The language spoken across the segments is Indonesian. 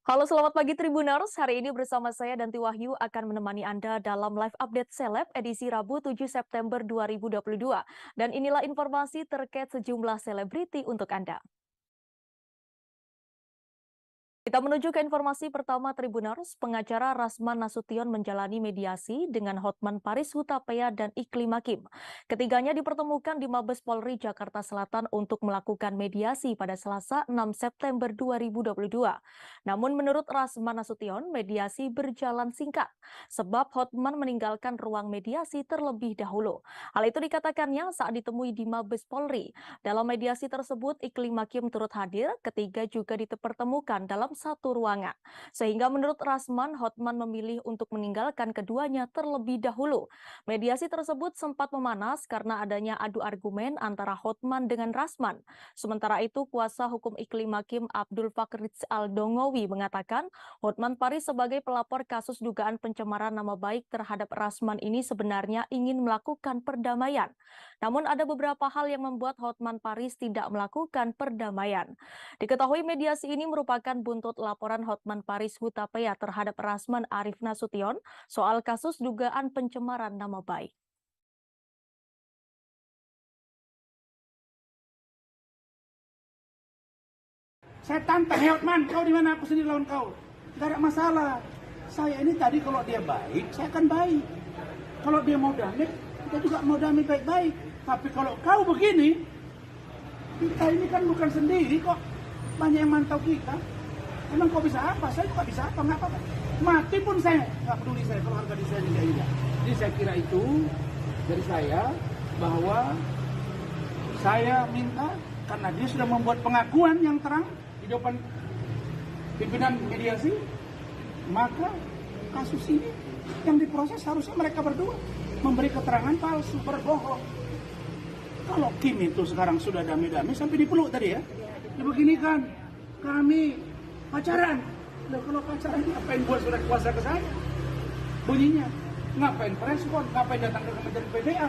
Halo, selamat pagi Tribuners. Hari ini bersama saya Danti Wahyu akan menemani Anda dalam live update seleb edisi Rabu 7 September 2022. Dan inilah informasi terkait sejumlah selebriti untuk Anda. Kita menuju ke informasi pertama Tribuners. Pengacara Rasman Nasution menjalani mediasi dengan Hotman Paris Hutapea dan Iklim Hakim. Ketiganya dipertemukan di Mabes Polri Jakarta Selatan untuk melakukan mediasi pada Selasa 6 September 2022. Namun menurut Rasman Nasution, mediasi berjalan singkat sebab Hotman meninggalkan ruang mediasi terlebih dahulu. Hal itu dikatakannya saat ditemui di Mabes Polri. Dalam mediasi tersebut, Iklim Hakim turut hadir, ketiga juga dipertemukan dalam satu ruangan. Sehingga menurut Rasman, Hotman memilih untuk meninggalkan keduanya terlebih dahulu. Mediasi tersebut sempat memanas karena adanya adu argumen antara Hotman dengan Rasman. Sementara itu, kuasa hukum Iklim Hakim Abdul Fakrid Al-Dongowi mengatakan Hotman Paris sebagai pelapor kasus dugaan pencemaran nama baik terhadap Rasman ini sebenarnya ingin melakukan perdamaian. Namun ada beberapa hal yang membuat Hotman Paris tidak melakukan perdamaian. Diketahui mediasi ini merupakan buntut laporan Hotman Paris Hutapea terhadap Rasman Arif Nasution soal kasus dugaan pencemaran nama baik. Saya tantang, Hotman, kau di mana? Aku sendiri lawan kau. Gak ada masalah. Saya ini tadi kalau dia baik, saya akan baik. Kalau dia mau damai, kita juga mau damai baik-baik. Tapi kalau kau begini, kita ini kan bukan sendiri kok. Banyak yang mantau kita. Emang kau bisa apa? Saya juga bisa apa? Nggak apa-apa. Mati pun saya nggak peduli saya kalau harga diri saya tidak indah. Jadi saya kira itu dari saya bahwa saya minta karena dia sudah membuat pengakuan yang terang di depan pimpinan mediasi, maka kasus ini yang diproses harusnya mereka berdua memberi keterangan palsu, berbohong. Kalau Kim itu sekarang sudah damai-damai sampai dipeluk tadi ya, dibeginikan kami pacaran. Loh, kalau pacaran ngapain buat surat kuasa ke saya? Bunyinya ngapain preskon, ngapain datang ke Kementerian PDA?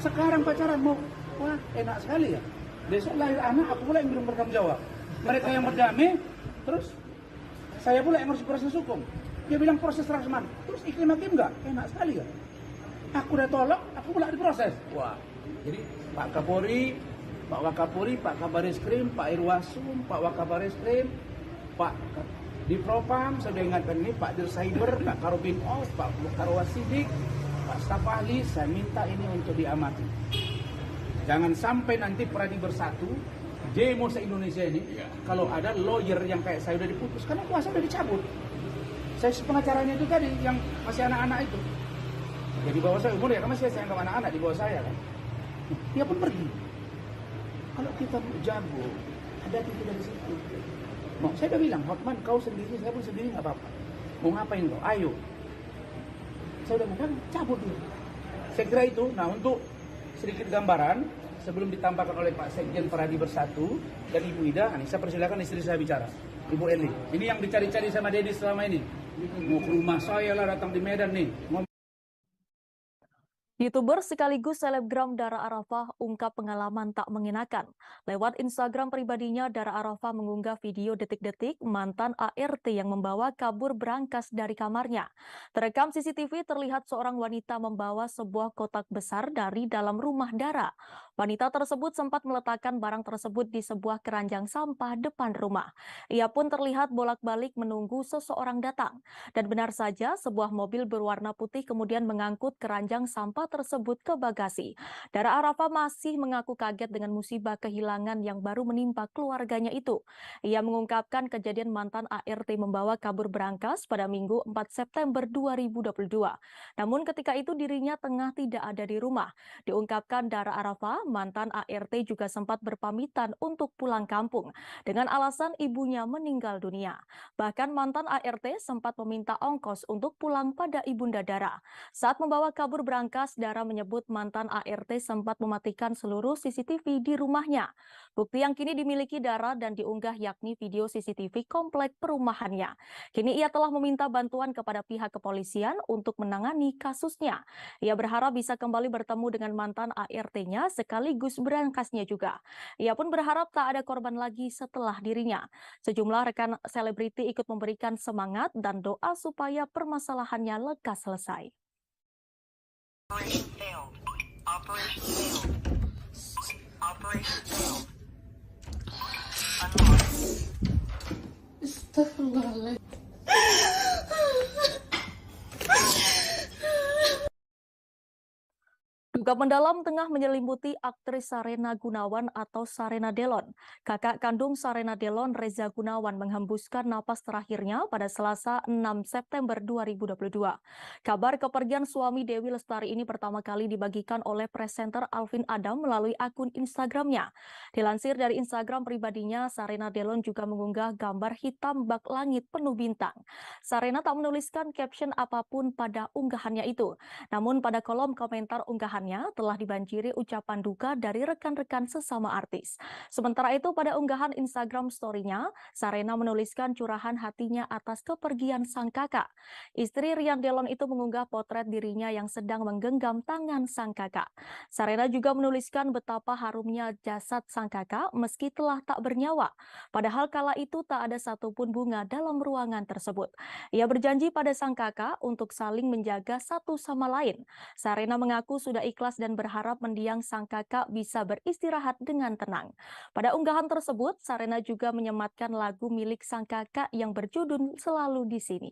Sekarang pacaran mau, wah enak sekali ya. Besok lahir anak, aku pula yang belum bertanggung jawab. Mereka yang berdamai, terus saya pula yang harus proses hukum. Dia bilang proses Rasman, terus Iklim Hakim enggak? Enak sekali ya. Aku udah tolak, aku pula diproses. Wah, jadi Pak Kapolri, Pak Wakapolri, Pak Kabareskrim, Pak Irwasum, Pak Wakabareskrim, Pak di Propam, saya sudah ingatkan ini, Pak Dircyber, Pak Karobin Os, Pak Karwasidik, Pak Staf Ahli, saya minta ini untuk diamati. Jangan sampai nanti Pradi Bersatu demo se-Indonesia ini, kalau ada lawyer yang kayak saya udah diputus, karena kuasa udah dicabut. Saya pengacaranya itu tadi, yang masih anak-anak itu. Ya di bawah saya umur ya, kan masih saya anggap anak-anak di bawah saya kan. Dia pun pergi. Kalau kita jago, ada itu dari situ. Mau saya udah bilang, Hotman kau sendiri, saya pun sendiri nggak apa-apa. Mau ngapain kau? Ayo. Saya udah bilang, cabut dulu. Saya kira itu. Nah untuk sedikit gambaran sebelum ditambahkan oleh Pak Sekjen Pradi Bersatu dan Ibu Ida, ini saya persilakan istri saya bicara, Ibu Eli. Ini yang dicari-cari sama Dedi selama ini. Mau ke rumah saya lah, datang di Medan nih. YouTuber sekaligus selebgram Dara Arafah ungkap pengalaman tak mengenakan. Lewat Instagram pribadinya, Dara Arafah mengunggah video detik-detik mantan ART yang membawa kabur berangkas dari kamarnya. Terekam CCTV terlihat seorang wanita membawa sebuah kotak besar dari dalam rumah Dara. Wanita tersebut sempat meletakkan barang tersebut di sebuah keranjang sampah depan rumah. Ia pun terlihat bolak-balik menunggu seseorang datang. Dan benar saja, sebuah mobil berwarna putih kemudian mengangkut keranjang sampah tersebut ke bagasi. Dara Arafah masih mengaku kaget dengan musibah kehilangan yang baru menimpa keluarganya itu. Ia mengungkapkan kejadian mantan ART membawa kabur berangkas pada Minggu 4 September 2022. Namun ketika itu dirinya tengah tidak ada di rumah. Diungkapkan Dara Arafah, mantan ART juga sempat berpamitan untuk pulang kampung dengan alasan ibunya meninggal dunia. Bahkan mantan ART sempat meminta ongkos untuk pulang pada ibunda Dara. Saat membawa kabur berangkas, Dara menyebut mantan ART sempat mematikan seluruh CCTV di rumahnya. Bukti yang kini dimiliki Dara dan diunggah yakni video CCTV komplek perumahannya. Kini ia telah meminta bantuan kepada pihak kepolisian untuk menangani kasusnya. Ia berharap bisa kembali bertemu dengan mantan ART-nya sekaligus berangkasnya juga. Ia pun berharap tak ada korban lagi setelah dirinya. Sejumlah rekan selebriti ikut memberikan semangat dan doa supaya permasalahannya lekas selesai. Operation failed. Operation failed. Operation failed. Unlocked. Astagfirullahaladzim. Duga mendalam tengah menyelimuti aktris Sharena Gunawan atau Sharena Delon. Kakak kandung Sharena Delon, Reza Gunawan, menghembuskan napas terakhirnya pada Selasa 6 September 2022. Kabar kepergian suami Dewi Lestari ini pertama kali dibagikan oleh presenter Alvin Adam melalui akun Instagramnya. Dilansir dari Instagram pribadinya, Sharena Delon juga mengunggah gambar hitam bak langit penuh bintang. Sharena tak menuliskan caption apapun pada unggahannya itu. Namun pada kolom komentar unggahannya telah dibanjiri ucapan duka dari rekan-rekan sesama artis. Sementara itu pada unggahan Instagram story-nya, Sharena menuliskan curahan hatinya atas kepergian sang kakak. Istri Rian Delon itu mengunggah potret dirinya yang sedang menggenggam tangan sang kakak. Sharena juga menuliskan betapa harumnya jasad sang kakak meski telah tak bernyawa. Padahal kala itu tak ada satupun bunga dalam ruangan tersebut. Ia berjanji pada sang kakak untuk saling menjaga satu sama lain. Sharena mengaku sudah ikhlas dan berharap mendiang sang kakak bisa beristirahat dengan tenang. Pada unggahan tersebut, Sharena juga menyematkan lagu milik sang kakak yang berjudul Selalu di Sini.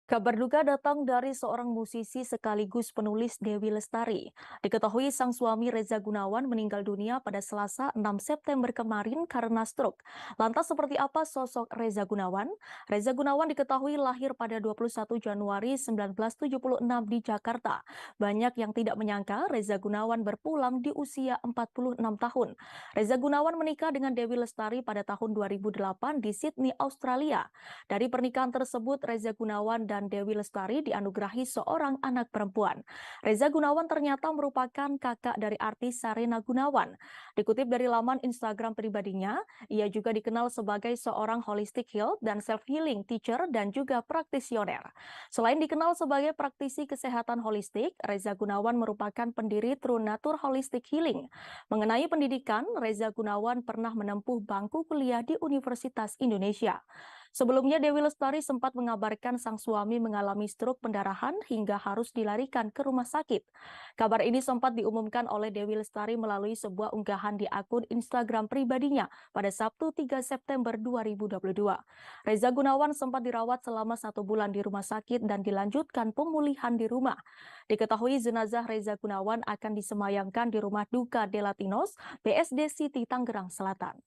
Kabar duka datang dari seorang musisi sekaligus penulis Dewi Lestari. Diketahui sang suami Reza Gunawan meninggal dunia pada Selasa 6 September kemarin karena stroke. Lantas seperti apa sosok Reza Gunawan? Reza Gunawan diketahui lahir pada 21 Januari 1976 di Jakarta. Banyak yang tidak menyangka Reza Gunawan berpulang di usia 46 tahun. Reza Gunawan menikah dengan Dewi Lestari pada tahun 2008 di Sydney, Australia. Dari pernikahan tersebut, Reza Gunawan dan Dewi Lestari dianugerahi seorang anak perempuan. Reza Gunawan ternyata merupakan kakak dari artis Sharena Gunawan. Dikutip dari laman Instagram pribadinya, ia juga dikenal sebagai seorang holistic health dan self-healing teacher dan juga praktisioner. Selain dikenal sebagai praktisi kesehatan holistik, Reza Gunawan merupakan pendiri True Nature Holistic Healing. Mengenai pendidikan, Reza Gunawan pernah menempuh bangku kuliah di Universitas Indonesia. Sebelumnya, Dewi Lestari sempat mengabarkan sang suami mengalami stroke pendarahan hingga harus dilarikan ke rumah sakit. Kabar ini sempat diumumkan oleh Dewi Lestari melalui sebuah unggahan di akun Instagram pribadinya pada Sabtu 3 September 2022. Reza Gunawan sempat dirawat selama 1 bulan di rumah sakit dan dilanjutkan pemulihan di rumah. Diketahui jenazah Reza Gunawan akan disemayamkan di rumah duka De Latinos, BSD City, Tangerang Selatan.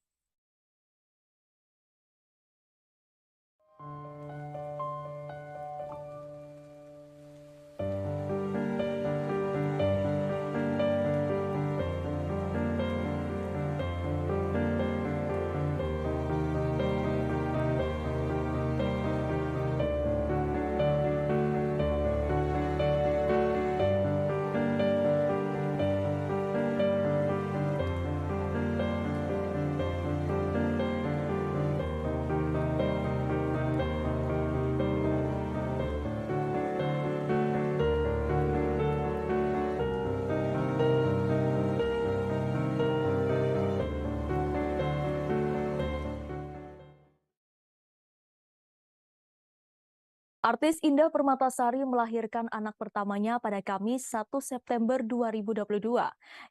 Artis Indah Permatasari melahirkan anak pertamanya pada Kamis 1 September 2022.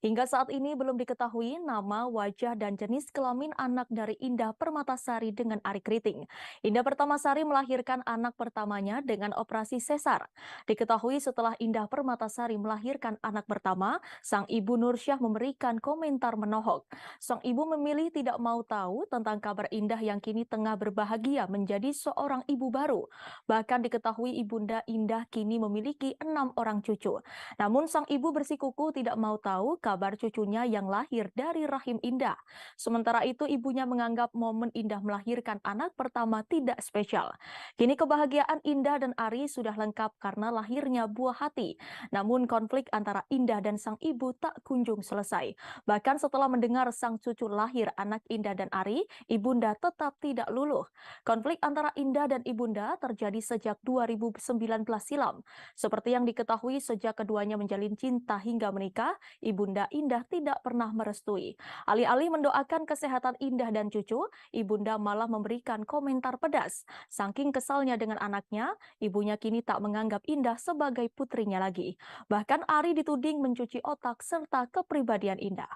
Hingga saat ini belum diketahui nama, wajah, dan jenis kelamin anak dari Indah Permatasari dengan Ari Kriting. Indah Permatasari melahirkan anak pertamanya dengan operasi sesar. Diketahui setelah Indah Permatasari melahirkan anak pertama, sang ibu Nursyah memberikan komentar menohok. Sang ibu memilih tidak mau tahu tentang kabar Indah yang kini tengah berbahagia menjadi seorang ibu baru. Bahkan diketahui Ibunda Indah kini memiliki 6 orang cucu. Namun sang ibu bersikukuh tidak mau tahu kabar cucunya yang lahir dari rahim Indah. Sementara itu ibunya menganggap momen Indah melahirkan anak pertama tidak spesial. Kini kebahagiaan Indah dan Ari sudah lengkap karena lahirnya buah hati. Namun konflik antara Indah dan sang ibu tak kunjung selesai. Bahkan setelah mendengar sang cucu lahir anak Indah dan Ari, Ibunda tetap tidak luluh. Konflik antara Indah dan Ibunda terjadi sejak 2019 silam. Seperti yang diketahui sejak keduanya menjalin cinta hingga menikah, Ibunda Indah tidak pernah merestui. Alih-alih mendoakan kesehatan Indah dan cucu, Ibunda malah memberikan komentar pedas. Saking kesalnya dengan anaknya, ibunya kini tak menganggap Indah sebagai putrinya lagi. Bahkan Ari dituding mencuci otak serta kepribadian Indah.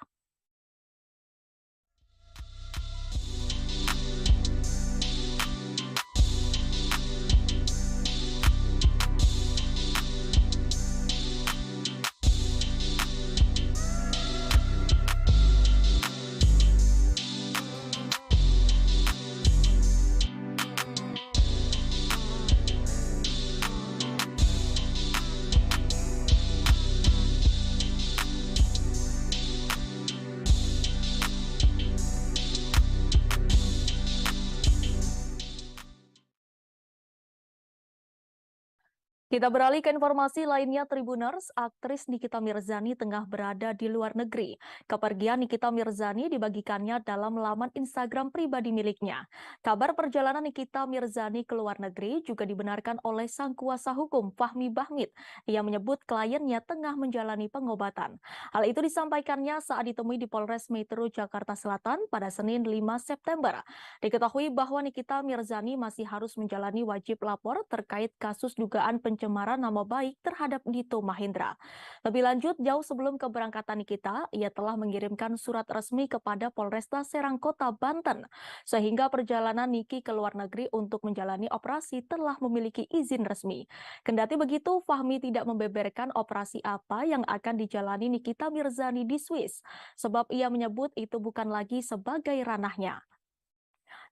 Kita beralih ke informasi lainnya, Tribuners. Aktris Nikita Mirzani tengah berada di luar negeri. Kepergian Nikita Mirzani dibagikannya dalam laman Instagram pribadi miliknya. Kabar perjalanan Nikita Mirzani ke luar negeri juga dibenarkan oleh sang kuasa hukum Fahmi Bahmid. Ia menyebut kliennya tengah menjalani pengobatan. Hal itu disampaikannya saat ditemui di Polres Metro Jakarta Selatan pada Senin 5 September. Diketahui bahwa Nikita Mirzani masih harus menjalani wajib lapor terkait kasus dugaan pencemaran nama baik terhadap Dito Mahendra. Lebih lanjut, jauh sebelum keberangkatan Nikita, ia telah mengirimkan surat resmi kepada Polresta Serang Kota, Banten, sehingga perjalanan Niki ke luar negeri untuk menjalani operasi telah memiliki izin resmi. Kendati begitu, Fahmi tidak membeberkan operasi apa yang akan dijalani Nikita Mirzani di Swiss, sebab ia menyebut itu bukan lagi sebagai ranahnya.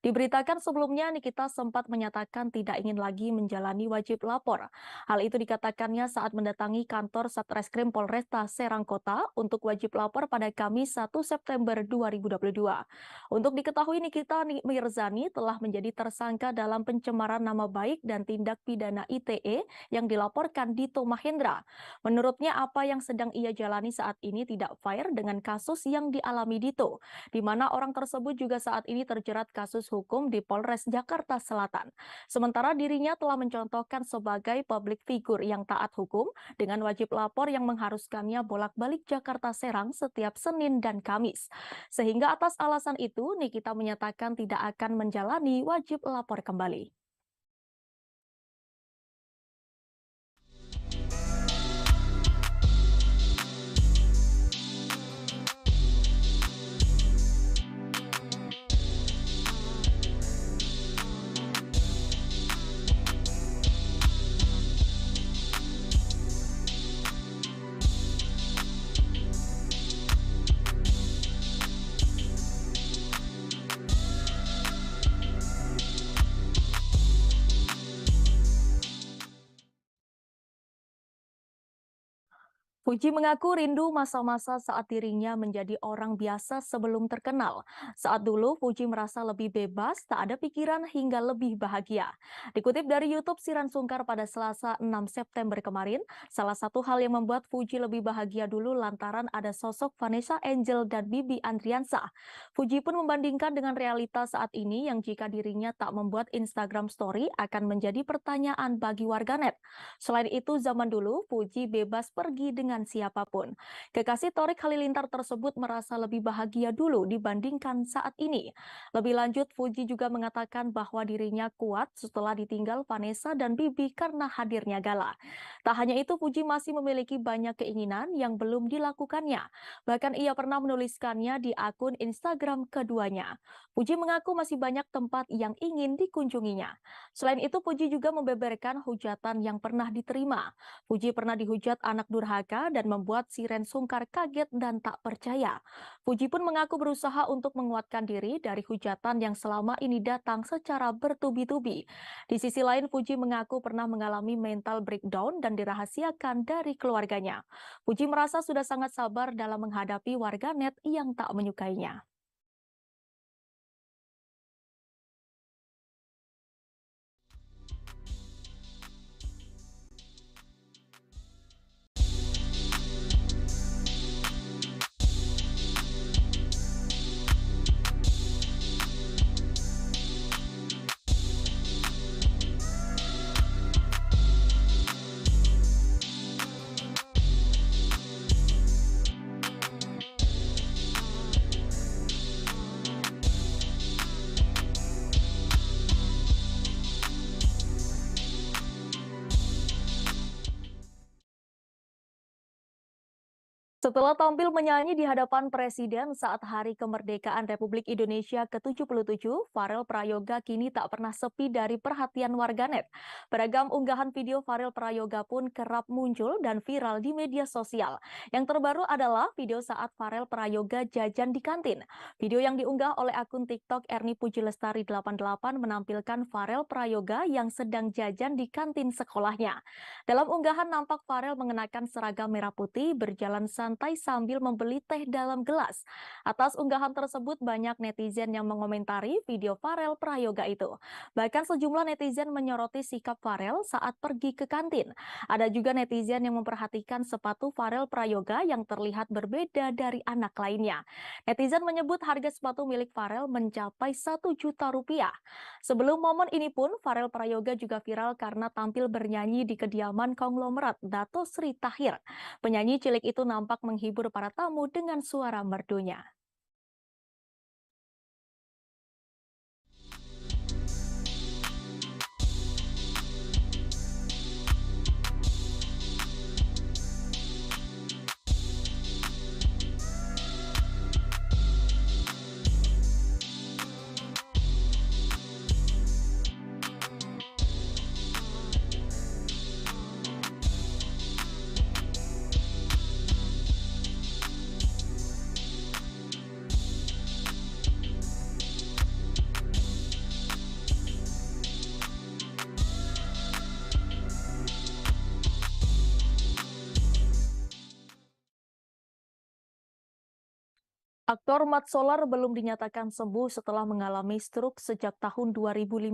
Diberitakan sebelumnya, Nikita sempat menyatakan tidak ingin lagi menjalani wajib lapor. Hal itu dikatakannya saat mendatangi kantor Satreskrim Polresta Serang Kota untuk wajib lapor pada Kamis 1 September 2022. Untuk diketahui, Nikita Mirzani telah menjadi tersangka dalam pencemaran nama baik dan tindak pidana ITE yang dilaporkan Dito Mahendra. Menurutnya, apa yang sedang ia jalani saat ini tidak fair dengan kasus yang dialami Dito, di mana orang tersebut juga saat ini terjerat kasus hukum di Polres Jakarta Selatan. Sementara dirinya telah mencontohkan sebagai publik figur yang taat hukum dengan wajib lapor yang mengharuskannya bolak-balik Jakarta Serang setiap Senin dan Kamis. Sehingga atas alasan itu, Nikita menyatakan tidak akan menjalani wajib lapor kembali. Puji mengaku rindu masa-masa saat dirinya menjadi orang biasa sebelum terkenal. Saat dulu, Puji merasa lebih bebas, tak ada pikiran hingga lebih bahagia. Dikutip dari YouTube Siran Sungkar pada Selasa 6 September kemarin, salah satu hal yang membuat Puji lebih bahagia dulu lantaran ada sosok Vanessa Angel dan Bibi Andriansah. Puji pun membandingkan dengan realitas saat ini yang jika dirinya tak membuat Instagram Story akan menjadi pertanyaan bagi warganet. Selain itu, zaman dulu Puji bebas pergi dengan dengan siapapun. Kekasih Torik Halilintar tersebut merasa lebih bahagia dulu dibandingkan saat ini. Lebih lanjut, Fuji juga mengatakan bahwa dirinya kuat setelah ditinggal Vanessa dan Bibi karena hadirnya gala. Tak hanya itu, Fuji masih memiliki banyak keinginan yang belum dilakukannya. Bahkan ia pernah menuliskannya di akun Instagram keduanya. Fuji mengaku masih banyak tempat yang ingin dikunjunginya. Selain itu, Fuji juga membeberkan hujatan yang pernah diterima. Fuji pernah dihujat anak durhaka dan membuat Shiren Sungkar kaget dan tak percaya. Fuji pun mengaku berusaha untuk menguatkan diri dari hujatan yang selama ini datang secara bertubi-tubi. Di sisi lain, Fuji mengaku pernah mengalami mental breakdown dan dirahasiakan dari keluarganya. Fuji merasa sudah sangat sabar dalam menghadapi warganet yang tak menyukainya. Setelah tampil menyanyi di hadapan Presiden saat Hari Kemerdekaan Republik Indonesia ke-77, Farel Prayoga kini tak pernah sepi dari perhatian warganet. Beragam unggahan video Farel Prayoga pun kerap muncul dan viral di media sosial. Yang terbaru adalah video saat Farel Prayoga jajan di kantin. Video yang diunggah oleh akun TikTok Erni Pujilestari 88 menampilkan Farel Prayoga yang sedang jajan di kantin sekolahnya. Dalam unggahan nampak Farel mengenakan seragam merah putih berjalan santai sambil membeli teh dalam gelas. Atas unggahan tersebut banyak netizen yang mengomentari video Farel Prayoga itu. Bahkan sejumlah netizen menyoroti sikap Farel saat pergi ke kantin. Ada juga netizen yang memperhatikan sepatu Farel Prayoga yang terlihat berbeda dari anak lainnya. Netizen menyebut harga sepatu milik Farel mencapai 1 juta rupiah. Sebelum momen ini pun, Farel Prayoga juga viral karena tampil bernyanyi di kediaman konglomerat Dato Sri Tahir. Penyanyi cilik itu nampak menghibur para tamu dengan suara merdunya. Aktor Mat Solar belum dinyatakan sembuh setelah mengalami stroke sejak tahun 2015.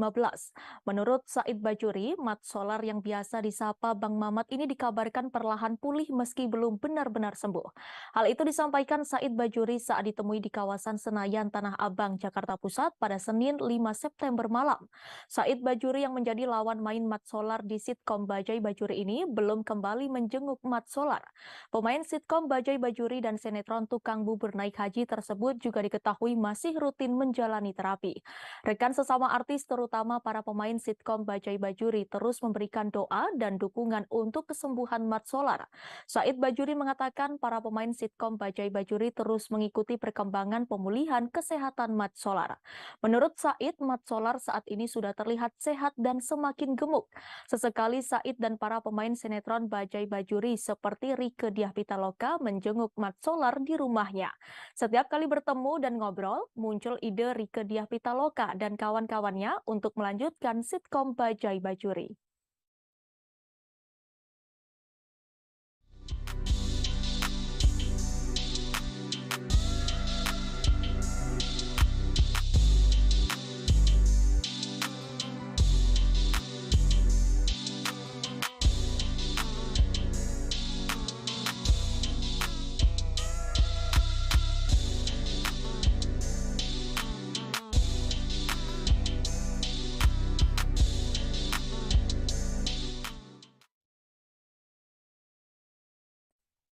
Menurut Said Bajuri, Mat Solar yang biasa disapa Bang Mamat ini dikabarkan perlahan pulih meski belum benar-benar sembuh. Hal itu disampaikan Said Bajuri saat ditemui di kawasan Senayan, Tanah Abang, Jakarta Pusat pada Senin 5 September malam. Said Bajuri yang menjadi lawan main Mat Solar di sitkom Bajai Bajuri ini belum kembali menjenguk Mat Solar. Pemain sitkom Bajai Bajuri dan sinetron Tukang Bubur Naik Haji tersebut juga diketahui masih rutin menjalani terapi. Rekan sesama artis terutama para pemain sitkom Bajai Bajuri terus memberikan doa dan dukungan untuk kesembuhan Mat Solar. Said Bajuri mengatakan para pemain sitkom Bajai Bajuri terus mengikuti perkembangan pemulihan kesehatan Mat Solar. Menurut Said, Mat Solar saat ini sudah terlihat sehat dan semakin gemuk. Sesekali Said dan para pemain sinetron Bajai Bajuri seperti Rieke Diah Pitaloka menjenguk Mat Solar di rumahnya. Setiap kali bertemu dan ngobrol, muncul ide Rieke Diah Pitaloka dan kawan-kawannya untuk melanjutkan sitkom Bajai Bajuri.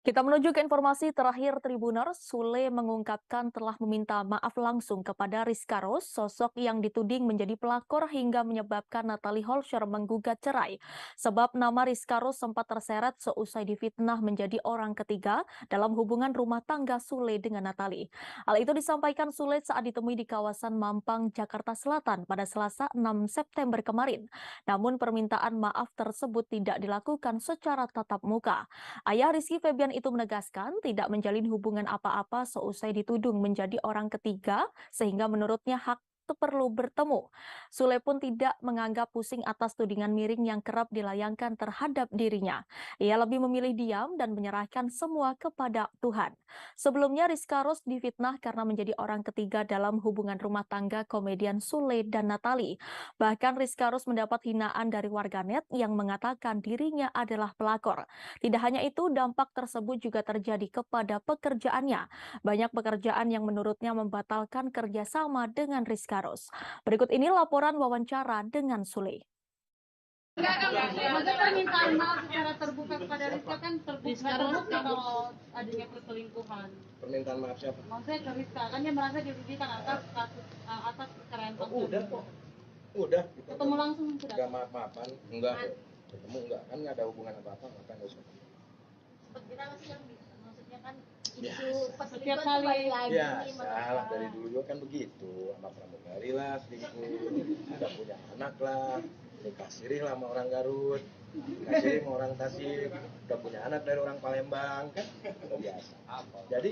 Kita menuju ke informasi terakhir Tribuners. Sule mengungkapkan telah meminta maaf langsung kepada Rizka Ros, sosok yang dituding menjadi pelakor hingga menyebabkan Natalie Holscher menggugat cerai. Sebab nama Rizka Ros sempat terseret seusai difitnah menjadi orang ketiga dalam hubungan rumah tangga Sule dengan Natalie. Hal itu disampaikan Sule saat ditemui di kawasan Mampang, Jakarta Selatan pada Selasa 6 September kemarin. Namun permintaan maaf tersebut tidak dilakukan secara tatap muka. Ayah Rizky Febian itu menegaskan tidak menjalin hubungan apa-apa seusai dituding menjadi orang ketiga sehingga menurutnya hak perlu bertemu. Sule pun tidak menganggap pusing atas tudingan miring yang kerap dilayangkan terhadap dirinya. Ia lebih memilih diam dan menyerahkan semua kepada Tuhan. Sebelumnya Rizka Ros difitnah karena menjadi orang ketiga dalam hubungan rumah tangga komedian Sule dan Natalie. Bahkan Rizka Ros mendapat hinaan dari warganet yang mengatakan dirinya adalah pelakor. Tidak hanya itu, dampak tersebut juga terjadi kepada pekerjaannya. Banyak pekerjaan yang menurutnya membatalkan kerjasama dengan Rizka Ros. Berikut ini laporan wawancara dengan Sule. Maksudnya permintaan maaf secara terbuka kepada Rizka kan terbuka kalau adanya perselingkuhan. Permintaan maaf siapa? Maksudnya ke Rizka kan dia merasa dirugikan atas kasus atas perceraian Oh, udah kok. Udah. Ketemu langsung sudah. Enggak maaf-maafan, enggak. Ketemu enggak, kan enggak ada hubungan apa-apa, ngapain harus ketemu. Kita masih yang maksudnya kan Ya, isu setiap perselingkuhan kali kembali lagi Ya, nih, salah dari dulu juga kan begitu. Sama pramugari lah selingkuh, udah punya anak lah, nikah sirih lah sama orang Garut, nikah sirih sama orang Tasik, udah punya anak dari orang Palembang, kan udah biasa. Jadi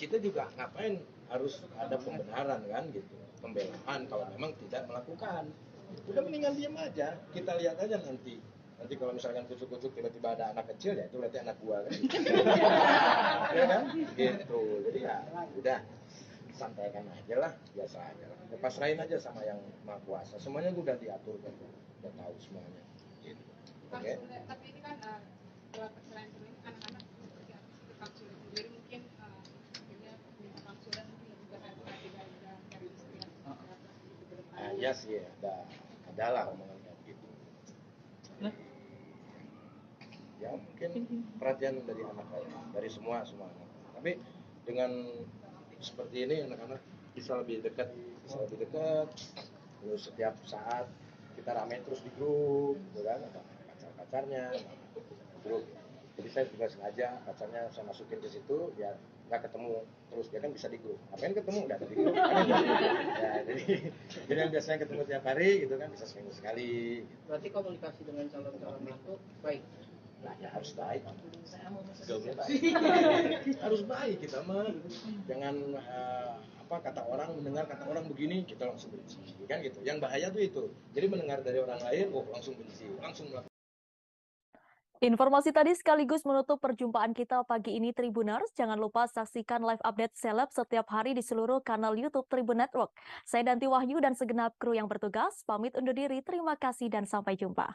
kita juga ngapain harus ada pembenaran kan gitu, pembelaan kalau memang tidak melakukan. Udah mendingan diam aja, kita lihat aja nanti. Nanti kalau misalkan kucuk-kucuk tiba-tiba ada anak kecil ya itu berarti anak gua kan. Ya kan? Gitu. Jadi ya udah sampaikan aja lah, biasa aja lah. Ya, pasrahin aja sama yang Maha Kuasa. Semuanya gua udah diatur kan. Udah tahu semuanya. Gitu. Oke. Tapi ini kan setelah perceraian ini anak-anak seperti Kang Sule sendiri mungkin akhirnya minta Kang Sule mungkin lebih berhati-hati dari istri yang ke depan. Iya sih, ada lah omongan kayak gitu. Ya mungkin perhatian dari anak dari semua anak. Tapi dengan seperti ini anak-anak bisa lebih dekat, terus setiap saat kita rame terus di grup, gitu kan, ada pacar-pacarnya, grup. Jadi saya juga sengaja pacarnya saya masukin ke situ biar nggak ketemu terus, dia kan bisa di grup. Ngapain ketemu? Udah ada di grup. Ya, jadi yang biasanya ketemu tiap hari gitu kan bisa seminggu sekali. Berarti komunikasi dengan calon-calon itu baik. Nah, ya harus baik. Gaulnya baik. Harus baik kita mah. Jangan kata orang mendengar kata orang begini kita langsung benci, kan gitu. Yang bahaya tuh itu. Jadi mendengar dari orang lain, langsung benci, langsung melakukan. Informasi tadi sekaligus menutup perjumpaan kita pagi ini Tribuners. Jangan lupa saksikan live update seleb setiap hari di seluruh kanal YouTube Tribun Network. Saya Danti Wahyu dan segenap kru yang bertugas pamit undur diri. Terima kasih dan sampai jumpa.